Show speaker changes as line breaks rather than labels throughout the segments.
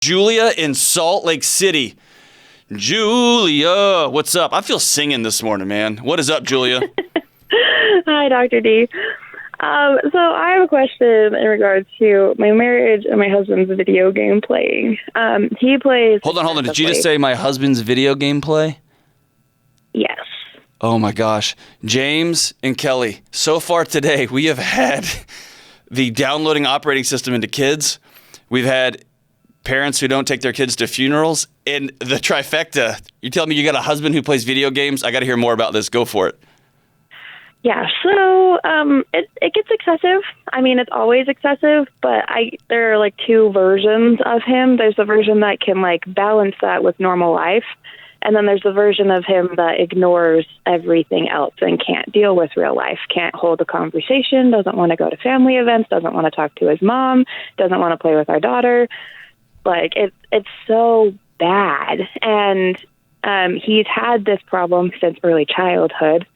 Julia in Salt Lake City. Julia, what's up? I feel singing this morning, man. What is up, Julia?
Hi, Dr. D. So I have a question in regards to my marriage and my husband's video game playing. He plays...
Hold on. Did you just say my husband's video game play?
Yes.
Oh, my gosh. James and Kelly, so far today, we have had the downloading operating system into kids. We've had parents who don't take their kids to funerals. And the trifecta, you're telling me you got a husband who plays video games? I got to hear more about this. Go for it.
Yeah, so it gets excessive. I mean, it's always excessive, but there are like two versions of him. There's the version that can like balance that with normal life, and then there's the version of him that ignores everything else and can't deal with real life, can't hold a conversation, doesn't want to go to family events, doesn't want to talk to his mom, doesn't want to play with our daughter. Like, it's so bad, and he's had this problem since early childhood.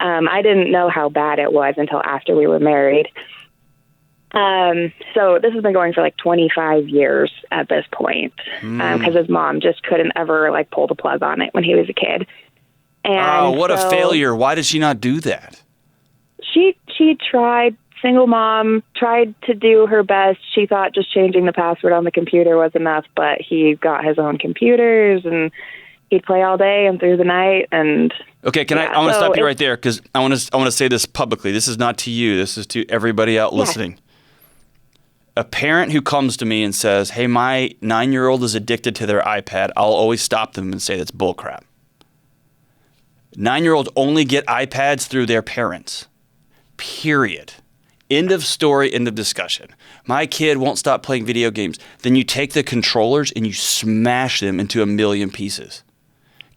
I didn't know how bad it was until after we were married. So this has been going for like 25 years at this point, because his mom just couldn't ever like pull the plug on it when he was a kid. And
what a failure. Why did she not do that?
She tried, single mom, tried to do her best. She thought just changing the password on the computer was enough, but he got his own computers and he'd play all day and through the night. And
okay, I want to stop you right there, because I want to say this publicly. This is not to you. This is to everybody out listening. A parent who comes to me and says, hey, my 9-year-old is addicted to their iPad, I'll always stop them and say that's bullcrap. 9-year-olds only get iPads through their parents. Period. End of story, end of discussion. My kid won't stop playing video games. Then you take the controllers and you smash them into a million pieces.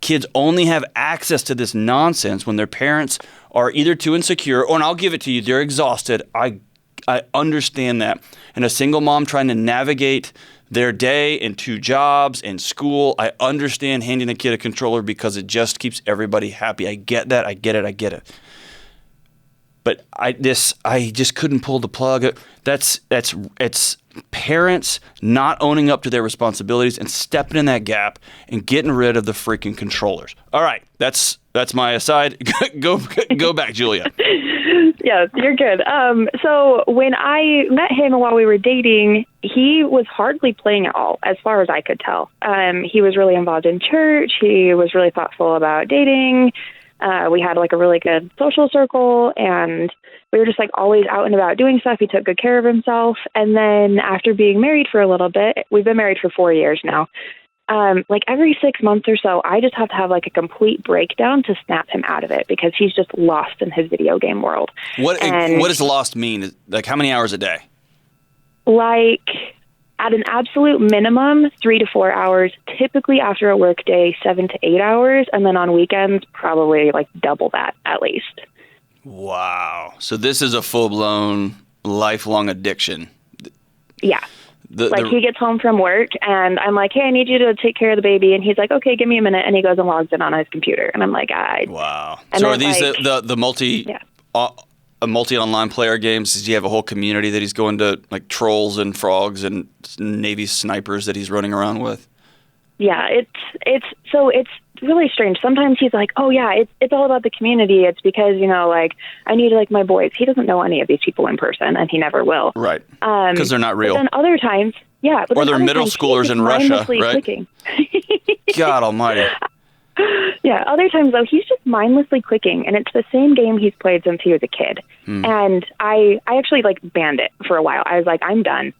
Kids only have access to this nonsense when their parents are either too insecure, or, and I'll give it to you, they're exhausted. I understand that. And a single mom trying to navigate their day and 2 jobs and school, I understand handing a kid a controller because it just keeps everybody happy. I get that. I get it. But I just couldn't pull the plug. It's parents not owning up to their responsibilities and stepping in that gap and getting rid of the freaking controllers. All right, that's my aside. Go back, Julia.
Yeah, you're good. So when I met him and while we were dating, he was hardly playing at all, as far as I could tell. He was really involved in church. He was really thoughtful about dating. We had like a really good social circle, and we were just like always out and about doing stuff. He took good care of himself. And then after being married for a little bit, we've been married for 4 years now. Like every 6 months or so, I just have to have like a complete breakdown to snap him out of it, because he's just lost in his video game world.
What does lost mean? Like how many hours a day?
Like at an absolute minimum, 3 to 4 hours, typically after a work day, 7 to 8 hours. And then on weekends, probably like double that at least.
Wow. So this is a full-blown lifelong addiction.
Yeah. He gets home from work and I'm like, hey, I need you to take care of the baby. And he's like, okay, give me a minute. And he goes and logs in on his computer. And I'm like,
wow. So are these the multi online player games? Does he have a whole community that he's going to, like trolls and frogs and Navy snipers that he's running around with?
Yeah, it's really strange. Sometimes he's like, oh yeah, it's all about the community. It's because, like I need like my boys. He doesn't know any of these people in person, and he never will.
Right. Because they're not real.
But then other times, yeah. But
or they're middle schoolers in Russia, right?
Clicking.
God almighty.
Yeah, other times, though, he's just mindlessly clicking, and it's the same game he's played since he was a kid. And I actually, banned it for a while. I was like, I'm done.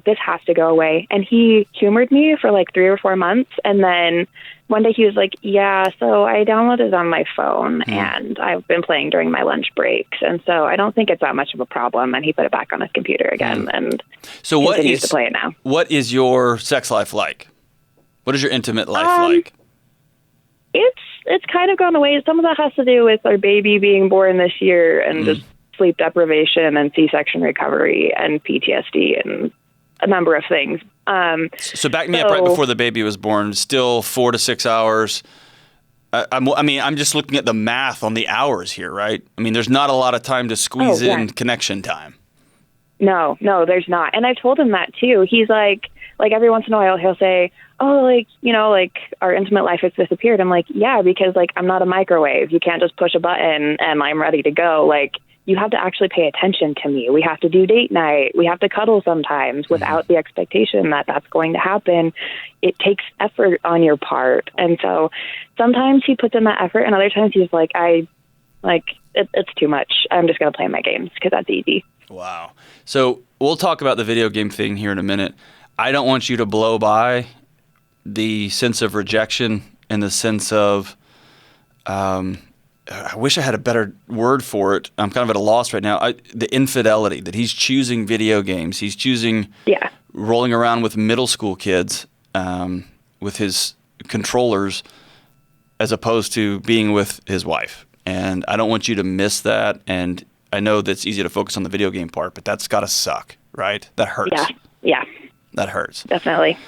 This has to go away. And he humored me for, 3 or 4 months, and then one day he was like, yeah, so I downloaded it on my phone, and I've been playing during my lunch breaks, and so I don't think it's that much of a problem, and he put it back on his computer again, and
so
continues to play it now.
What is your sex life like? What is your intimate life like?
It's kind of gone away. Some of that has to do with our baby being born this year and just sleep deprivation and C-section recovery and PTSD and a number of things.
So back me up right before the baby was born, still 4 to 6 hours. I'm just looking at the math on the hours here, right? I mean, there's not a lot of time to squeeze in connection time.
No, there's not. And I told him that too. He's like, like every once in a while he'll say, oh, like, you know, like our intimate life has disappeared. I'm like, yeah, because like I'm not a microwave. You can't just push a button and I'm ready to go. Like, you have to actually pay attention to me. We have to do date night. We have to cuddle sometimes without the expectation that that's going to happen. It takes effort on your part. And so sometimes he puts in that effort and other times he's like, it's too much. I'm just going to play my games because that's easy.
Wow. So we'll talk about the video game thing here in a minute. I don't want you to blow by the sense of rejection and the sense of, I wish I had a better word for it. I'm kind of at a loss right now. The infidelity that he's choosing video games. He's choosing rolling around with middle school kids with his controllers as opposed to being with his wife. And I don't want you to miss that. And I know that's easy to focus on the video game part, but that's got to suck, right? That hurts.
Yeah.
That hurts.
Definitely.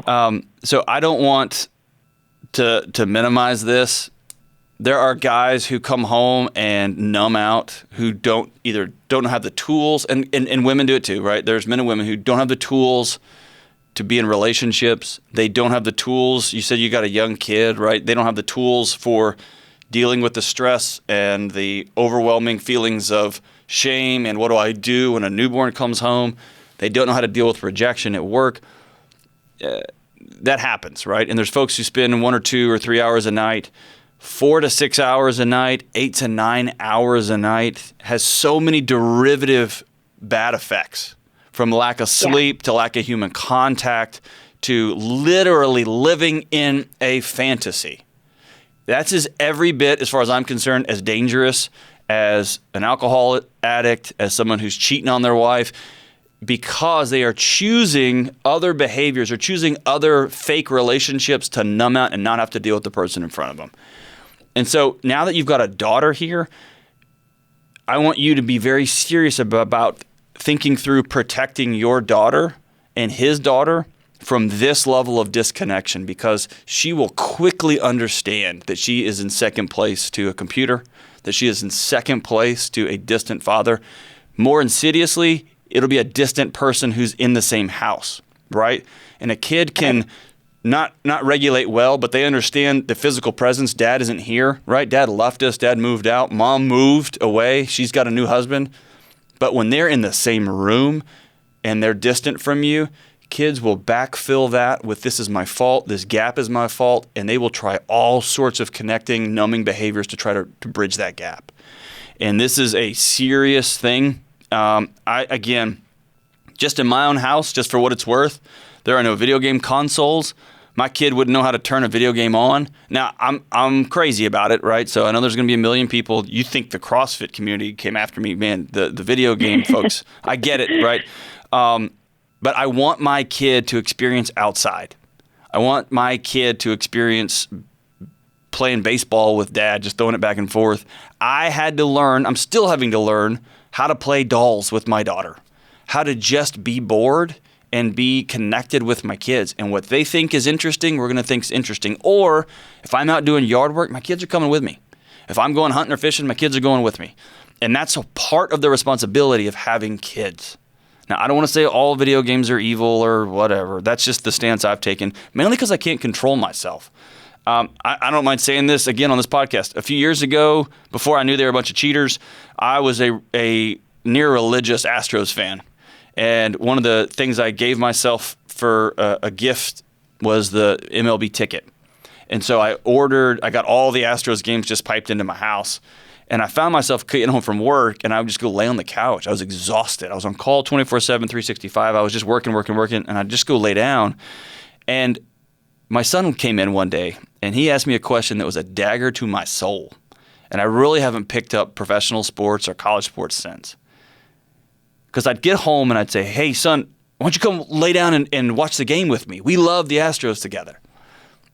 So I don't want to minimize this. There are guys who come home and numb out, who don't have the tools, and women do it too, right? There's men and women who don't have the tools to be in relationships. They don't have the tools. You said you got a young kid, right? They don't have the tools for dealing with the stress and the overwhelming feelings of shame and what do I do when a newborn comes home. They don't know how to deal with rejection at work. That happens, right? And there's folks who spend 1 or 2 or 3 hours a night, 4 to 6 hours a night, 8 to 9 hours a night, has so many derivative bad effects, from lack of sleep to lack of human contact to literally living in a fantasy. That's every bit, as far as I'm concerned, as dangerous as an alcohol addict, as someone who's cheating on their wife, because they are choosing other behaviors or choosing other fake relationships to numb out and not have to deal with the person in front of them. And so now that you've got a daughter here, I want you to be very serious about thinking through protecting your daughter and his daughter from this level of disconnection, because she will quickly understand that she is in second place to a computer, that she is in second place to a distant father. More insidiously, it'll be a distant person who's in the same house, right? And a kid can not regulate well, but they understand the physical presence. Dad isn't here, right? Dad left us. Dad moved out. Mom moved away. She's got a new husband. But when they're in the same room and they're distant from you, kids will backfill that with this is my fault, this gap is my fault, and they will try all sorts of connecting, numbing behaviors to try to bridge that gap. And this is a serious thing. Again, just in my own house, just for what it's worth, there are no video game consoles. My kid wouldn't know how to turn a video game on. Now, I'm crazy about it, right? So I know there's going to be a million people. You think the CrossFit community came after me. Man, the video game folks, I get it, right? But I want my kid to experience outside. I want my kid to experience playing baseball with dad, just throwing it back and forth. I had to learn, I'm still having to learn how to play dolls with my daughter, how to just be bored and be connected with my kids. And what they think is interesting, we're going to think is interesting. Or if I'm out doing yard work, my kids are coming with me. If I'm going hunting or fishing, my kids are going with me. And that's a part of the responsibility of having kids. Now, I don't want to say all video games are evil or whatever. That's just the stance I've taken, mainly because I can't control myself. I don't mind saying this again on this podcast. A few years ago, before I knew they were a bunch of cheaters, I was a near religious Astros fan. And one of the things I gave myself for a gift was the MLB ticket. And so I got all the Astros games just piped into my house. And I found myself getting home from work, and I would just go lay on the couch. I was exhausted. I was on call 24/7, 365. I was just working, and I'd just go lay down. And my son came in one day, and he asked me a question that was a dagger to my soul. And I really haven't picked up professional sports or college sports since. Because I'd get home, and I'd say, hey, son, why don't you come lay down and watch the game with me? We love the Astros together.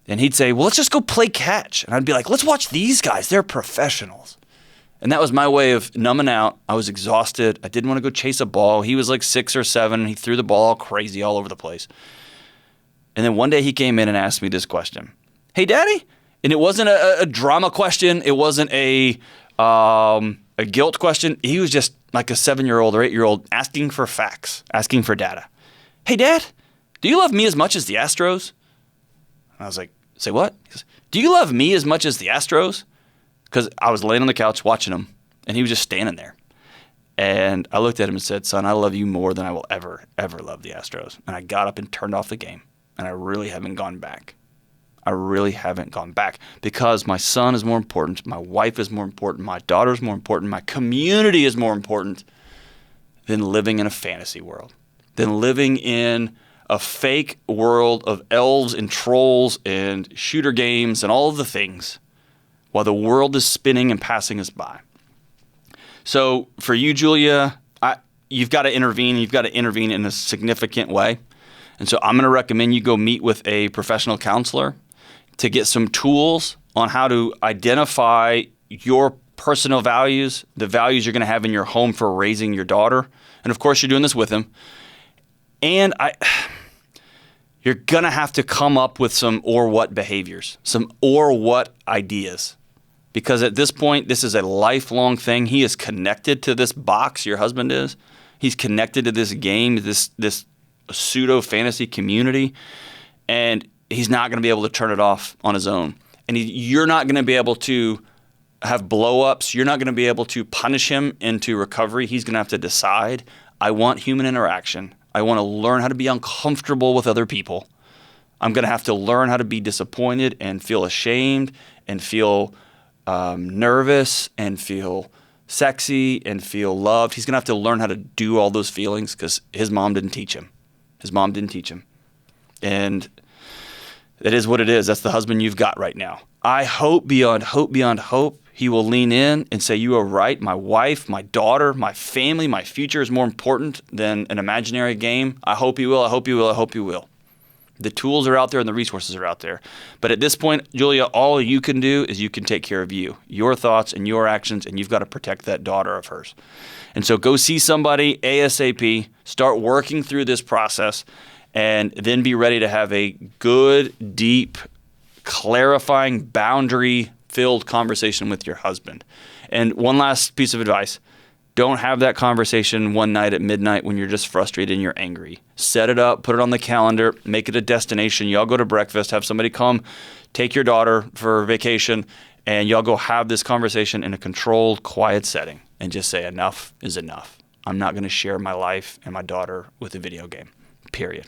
And he'd say, well, let's just go play catch. And I'd be like, let's watch these guys. They're professionals. And that was my way of numbing out. I was exhausted. I didn't want to go chase a ball. He was like 6 or 7, and he threw the ball all crazy all over the place. And then one day he came in and asked me this question. Hey, Daddy? And it wasn't a drama question. It wasn't a guilt question. He was just like a 7-year-old or 8-year-old asking for facts, asking for data. Hey, Dad, do you love me as much as the Astros? And I was like, say what? He goes, do you love me as much as the Astros? Because I was laying on the couch watching him, and he was just standing there. And I looked at him and said, son, I love you more than I will ever, ever love the Astros. And I got up and turned off the game, and I really haven't gone back. I really haven't gone back because my son is more important, my wife is more important, my daughter is more important, my community is more important than living in a fantasy world, than living in a fake world of elves and trolls and shooter games and all of the things while the world is spinning and passing us by. So for you, Julia, you've got to intervene. You've got to intervene in a significant way. And so I'm going to recommend you go meet with a professional counselor to get some tools on how to identify your personal values, the values you're going to have in your home for raising your daughter. And of course, you're doing this with him. And you're going to have to come up with some or what behaviors, some or what ideas. Because at this point, this is a lifelong thing. He is connected to this box, your husband is. He's connected to this game, this pseudo fantasy community. And he's not going to be able to turn it off on his own. And you're not going to be able to have blow-ups. You're not going to be able to punish him into recovery. He's going to have to decide, I want human interaction. I want to learn how to be uncomfortable with other people. I'm going to have to learn how to be disappointed and feel ashamed and feel nervous and feel sexy and feel loved. He's going to have to learn how to do all those feelings because his mom didn't teach him. His mom didn't teach him. And it is what it is. That's the husband you've got right now. I hope beyond hope, he will lean in and say, you are right. My wife, my daughter, my family, my future is more important than an imaginary game. I hope he will. I hope he will. I hope he will. The tools are out there and the resources are out there. But at this point, Julia, all you can do is you can take care of you, your thoughts and your actions, and you've got to protect that daughter of hers. And so go see somebody ASAP, start working through this process, and then be ready to have a good, deep, clarifying, boundary-filled conversation with your husband. And one last piece of advice. Don't have that conversation one night at midnight when you're just frustrated and you're angry. Set it up, put it on the calendar, make it a destination. Y'all go to breakfast, have somebody come, take your daughter for vacation, and y'all go have this conversation in a controlled, quiet setting and just say enough is enough. I'm not going to share my life and my daughter with a video game. Period.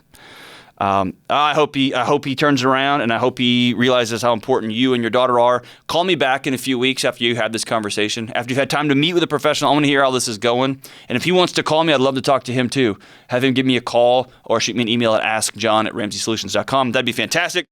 I hope he turns around, and I hope he realizes how important you and your daughter are. Call me back in a few weeks after you have this conversation. After you've had time to meet with a professional, I want to hear how this is going. And if he wants to call me, I'd love to talk to him too. Have him give me a call or shoot me an email at askjohn@ramseysolutions.com. That'd be fantastic.